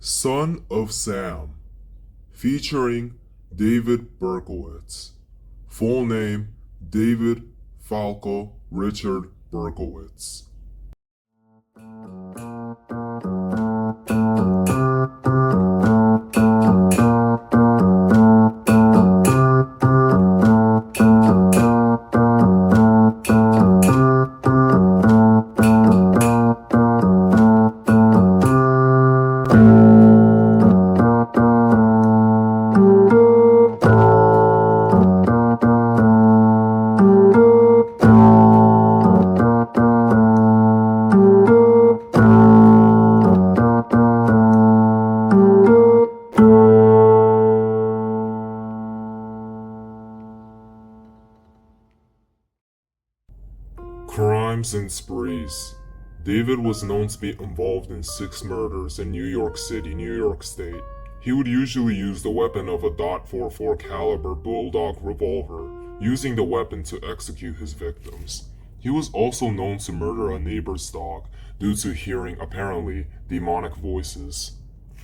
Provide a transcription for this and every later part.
Son of Sam, featuring David Berkowitz. Full name David Falco Richard Berkowitz. Crimes and sprees. David was known to be involved in 6 murders in New York City, New York State. He would usually use the weapon of a .44 caliber bulldog revolver, using the weapon to execute his victims. He was also known to murder a neighbor's dog due to hearing apparently demonic voices.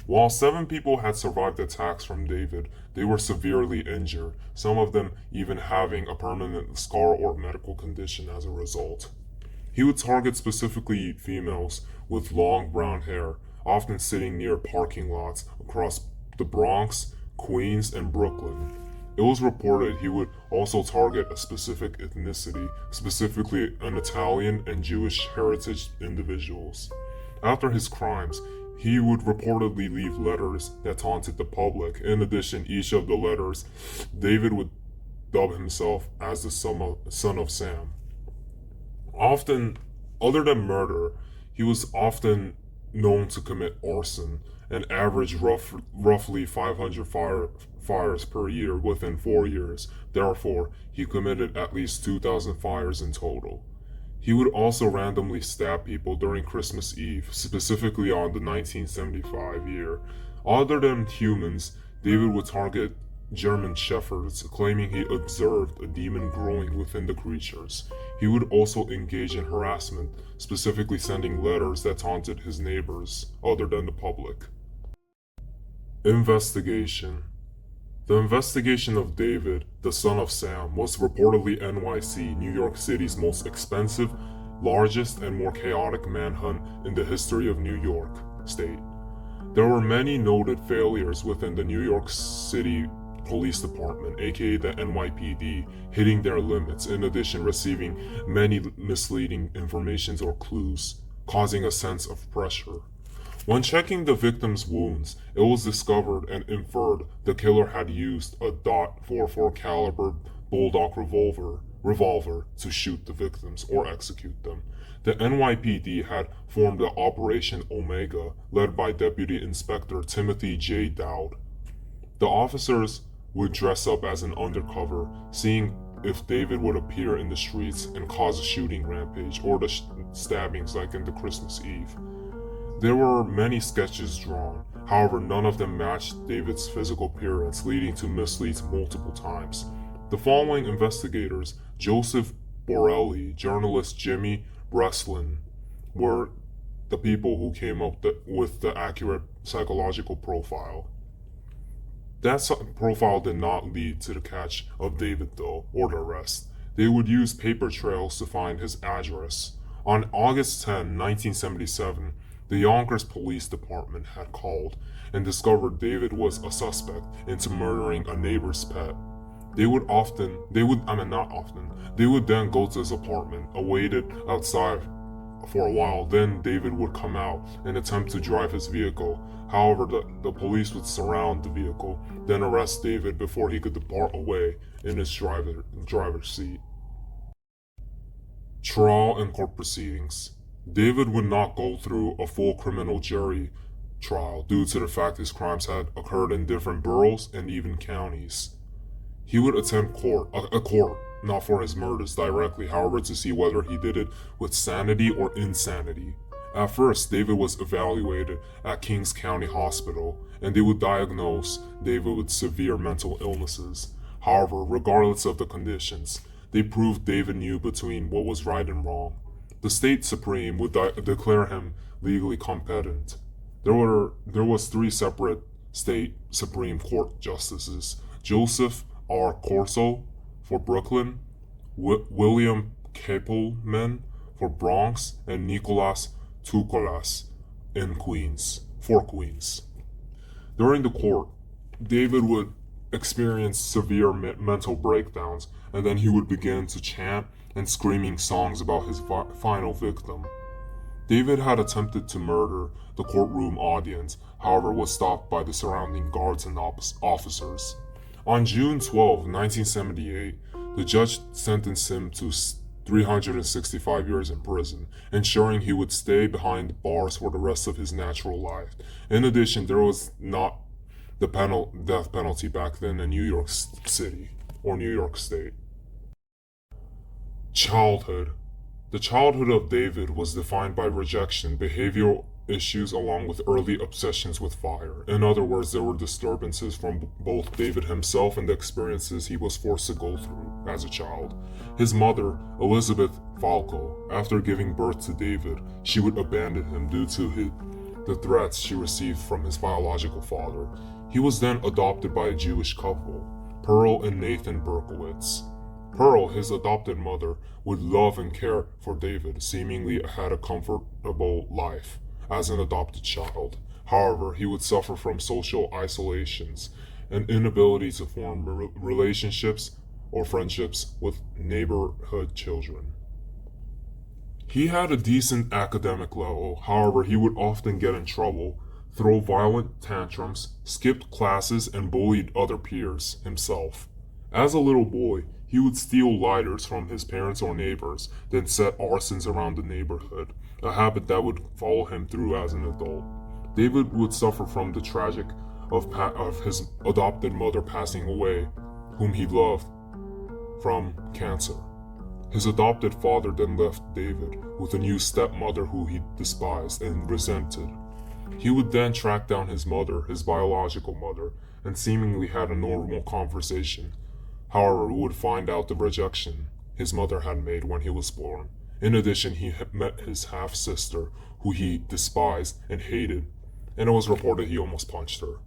While 7 people had survived attacks from David, they were severely injured, some of them even having a permanent scar or medical condition as a result. He would target specifically females with long brown hair, often sitting near parking lots across the Bronx, Queens, and Brooklyn. It was reported he would also target a specific ethnicity, specifically an Italian and Jewish heritage individuals. After his crimes, he would reportedly leave letters that taunted the public. In addition, each of the letters, David would dub himself as the son of Sam. Often, other than murder, he was often known to commit arson and average roughly 500 fires per year within 4 years. Therefore, he committed at least 2,000 fires in total. He would also randomly stab people during Christmas Eve, specifically on the 1975 year. Other than humans, David would target German shepherds, claiming he observed a demon growing within the creatures. He would also engage in harassment, specifically sending letters that taunted his neighbors, other than the public. Investigation. The investigation of David, the son of Sam, was reportedly NYC, New York City's most expensive, largest, and more chaotic manhunt in the history of New York State. There were many noted failures within the New York City Police Department, aka the NYPD, hitting their limits, in addition receiving many misleading informations or clues, causing a sense of pressure. When checking the victim's wounds, it was discovered and inferred the killer had used a .44 caliber bulldog revolver to shoot the victims or execute them. The NYPD had formed the Operation Omega, led by Deputy Inspector Timothy J. Dowd. The officers would dress up as an undercover, seeing if David would appear in the streets and cause a shooting rampage or the stabbings like in the Christmas Eve. There were many sketches drawn, however none of them matched David's physical appearance, leading to misleads multiple times. The following investigators, Joseph Borelli, journalist Jimmy Breslin, were the people who came up with the accurate psychological profile. That profile did not lead to the catch of David though, or the arrest. They would use paper trails to find his address. On August 10, 1977, the Yonkers Police Department had called and discovered David was a suspect into murdering a neighbor's pet. They would then go to his apartment, awaited outside for a while. Then David would come out and attempt to drive his vehicle. However, the police would surround the vehicle, then arrest David before he could depart away in his driver's seat. Trial and court proceedings. David would not go through a full criminal jury trial due to the fact his crimes had occurred in different boroughs and even counties. He would attend a court, not for his murders directly, however, to see whether he did it with sanity or insanity. At first, David was evaluated at Kings County Hospital, and they would diagnose David with severe mental illnesses. However, regardless of the conditions, they proved David knew between what was right and wrong. The state supreme would declare him legally competent. There was three separate state Supreme Court justices: Joseph R. Corso for Brooklyn, William Kapelman for Bronx, and Nicholas Toukolas for Queens. During the court, David would experience severe mental breakdowns, and then he would begin to chant and screaming songs about his final victim. David had attempted to murder the courtroom audience, however was stopped by the surrounding guards and officers. On June 12, 1978, the judge sentenced him to 365 years in prison, ensuring he would stay behind bars for the rest of his natural life. In addition, there was not the death penalty back then in New York City or New York State. Childhood. The childhood of David was defined by rejection, behavioral issues, along with early obsessions with fire. In other words, there were disturbances from both David himself and the experiences he was forced to go through as a child. His mother, Elizabeth Falco, after giving birth to David, she would abandon him due to the threats she received from his biological father. He was then adopted by a Jewish couple, Pearl and Nathan Berkowitz. Pearl, his adopted mother, would love and care for David, seemingly had a comfortable life as an adopted child. However, he would suffer from social isolations and inability to form relationships or friendships with neighborhood children. He had a decent academic level, however, he would often get in trouble, throw violent tantrums, skipped classes, and bullied other peers himself. As a little boy, he would steal lighters from his parents or neighbors, then set arsons around the neighborhood, a habit that would follow him through as an adult. David would suffer from the tragic of his adopted mother passing away, whom he loved, from cancer. His adopted father then left David with a new stepmother who he despised and resented. He would then track down his mother, his biological mother, and seemingly had a normal conversation. However, would find out the rejection his mother had made when he was born. In addition, he had met his half-sister, who he despised and hated, and it was reported he almost punched her.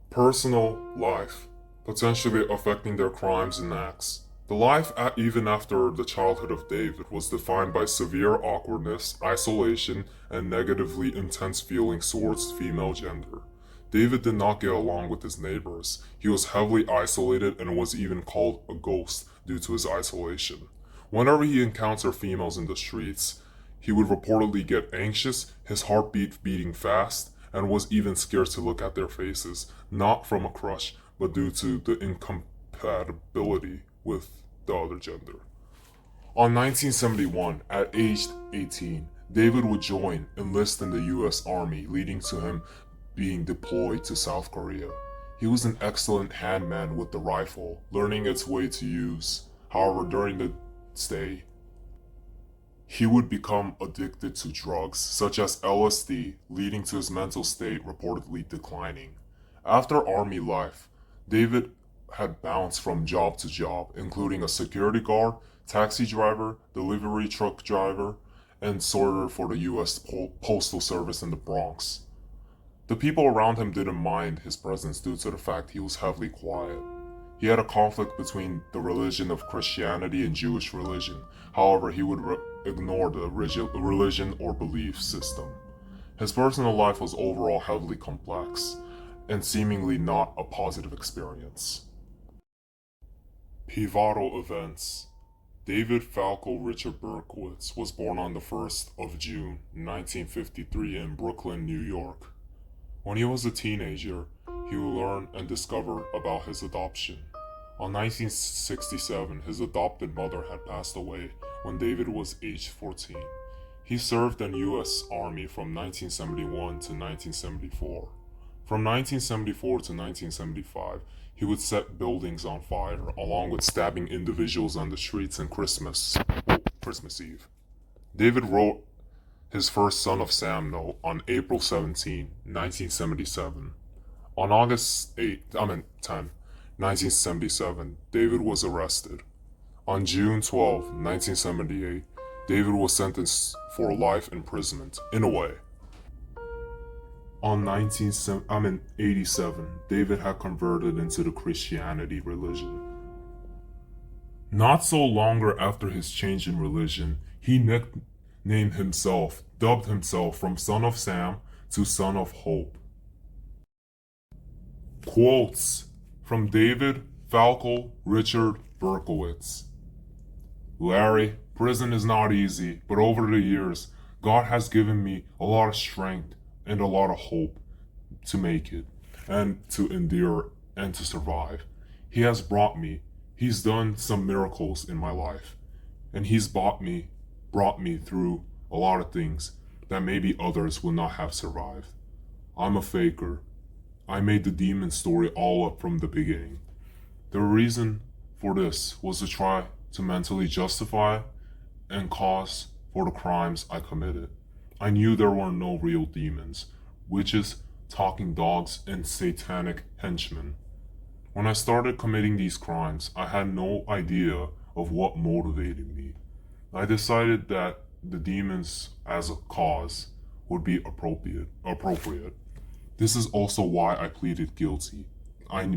Personal life, potentially affecting their crimes and acts. The life even after the childhood of David was defined by severe awkwardness, isolation, and negatively intense feelings towards female gender. David did not get along with his neighbors. He was heavily isolated and was even called a ghost due to his isolation. Whenever he encountered females in the streets, he would reportedly get anxious, his heartbeat beating fast, and was even scared to look at their faces, not from a crush, but due to the incompatibility with the other gender. On 1971, at age 18, David would enlist in the U.S. Army, leading to him being deployed to South Korea. He was an excellent handman with the rifle, learning its way to use. However, during the stay, he would become addicted to drugs, such as LSD, leading to his mental state reportedly declining. After Army life, David had bounced from job to job, including a security guard, taxi driver, delivery truck driver, and sorter for the U.S. Postal Service in the Bronx. The people around him didn't mind his presence due to the fact he was heavily quiet. He had a conflict between the religion of Christianity and Jewish religion. However, he would ignore the religion or belief system. His personal life was overall heavily complex and seemingly not a positive experience. Pivotal events. David Falco Richard Berkowitz was born on the 1st of June, 1953 in Brooklyn, New York. When he was a teenager, he would learn and discover about his adoption. On 1967, his adopted mother had passed away when David was age 14. He served in the U.S. Army from 1971 to 1974. From 1974 to 1975, he would set buildings on fire, along with stabbing individuals on the streets on Christmas Eve. David wrote his first Son of Sam note on April 17, 1977. On August 10, 1977, David was arrested. On June 12, 1978, David was sentenced for life imprisonment. In a way, in 87, David had converted into the Christianity religion. Not so longer after his change in religion, he dubbed himself from Son of Sam to Son of Hope. Quotes from David Falco Richard Berkowitz. Larry, prison is not easy, but over the years, God has given me a lot of strength and a lot of hope to make it, and to endure, and to survive. He's done some miracles in my life, and he's brought me through a lot of things that maybe others would not have survived. I'm a faker. I made the demon story all up from the beginning. The reason for this was to try to mentally justify and cause for the crimes I committed. I knew there were no real demons, witches, talking dogs, and satanic henchmen. When I started committing these crimes, I had no idea of what motivated me. I decided that the demons as a cause would be appropriate. This is also why I pleaded guilty,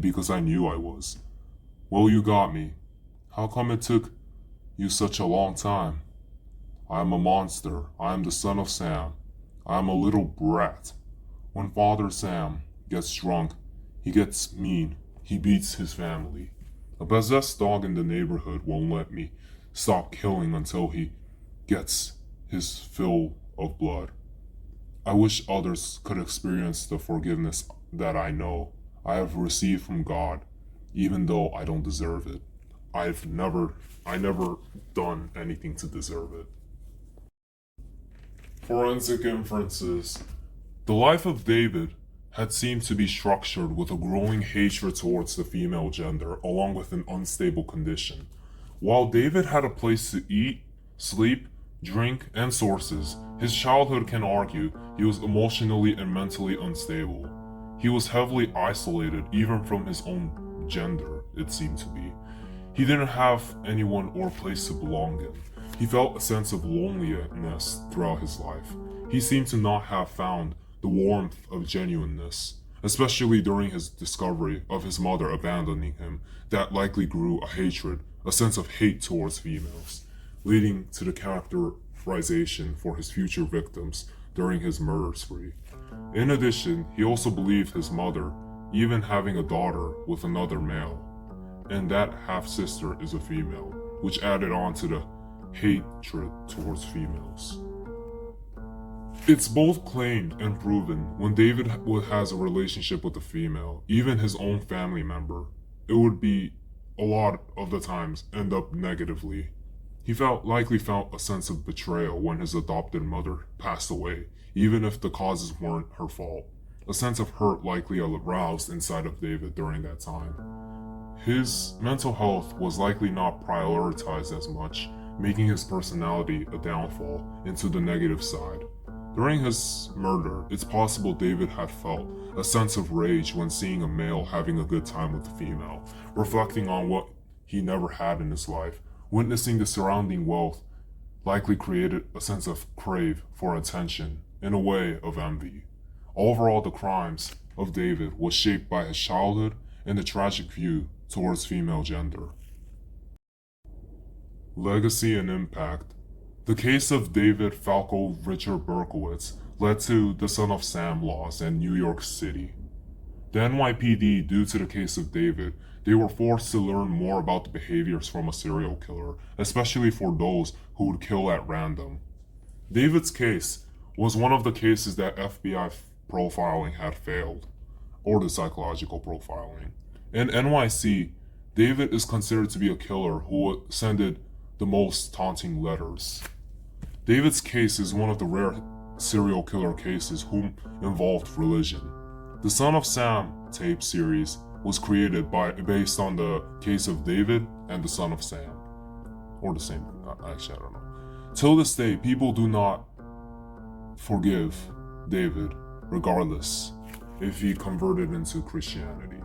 because I knew I was. Well, you got me. How come it took you such a long time? I am a monster. I am the son of Sam. I am a little brat. When Father Sam gets drunk, he gets mean. He beats his family. A possessed dog in the neighborhood won't let me stop killing until he gets his fill of blood. I wish others could experience the forgiveness that I know I have received from God, even though I don't deserve it. I never done anything to deserve it. Forensic inferences. The life of David had seemed to be structured with a growing hatred towards the female gender, along with an unstable condition. While David had a place to eat, sleep, drink, and sources, his childhood can argue he was emotionally and mentally unstable. He was heavily isolated even from his own gender, it seemed to be. He didn't have anyone or place to belong in. He felt a sense of loneliness throughout his life. He seemed to not have found the warmth of genuineness, especially during his discovery of his mother abandoning him, that likely grew a sense of hate towards females, leading to the characterization for his future victims during his murder spree. In addition, he also believed his mother, even having a daughter with another male, and that half-sister is a female, which added on to the hatred towards females. It's both claimed and proven when David has a relationship with a female, even his own family member, it would be a lot of the times end up negatively. He likely felt a sense of betrayal when his adopted mother passed away, even if the causes weren't her fault. A sense of hurt likely aroused inside of David during that time. His mental health was likely not prioritized as much, making his personality a downfall into the negative side. During his murder, it's possible David had felt a sense of rage when seeing a male having a good time with a female, reflecting on what he never had in his life. Witnessing the surrounding wealth likely created a sense of crave for attention, in a way of envy. Overall, the crimes of David was shaped by his childhood and the tragic view towards female gender. Legacy and impact. The case of David Falco Richard Berkowitz led to the Son of Sam laws in New York City. The NYPD, due to the case of David, they were forced to learn more about the behaviors from a serial killer, especially for those who would kill at random. David's case was one of the cases that FBI profiling had failed, or the psychological profiling. In NYC, David is considered to be a killer who sended the most taunting letters. David's case is one of the rare serial killer cases who involved religion. The Son of Sam tape series was created based on the case of David and the Son of Sam. Or the same, actually I don't know. Till this day, people do not forgive David, regardless if he converted into Christianity.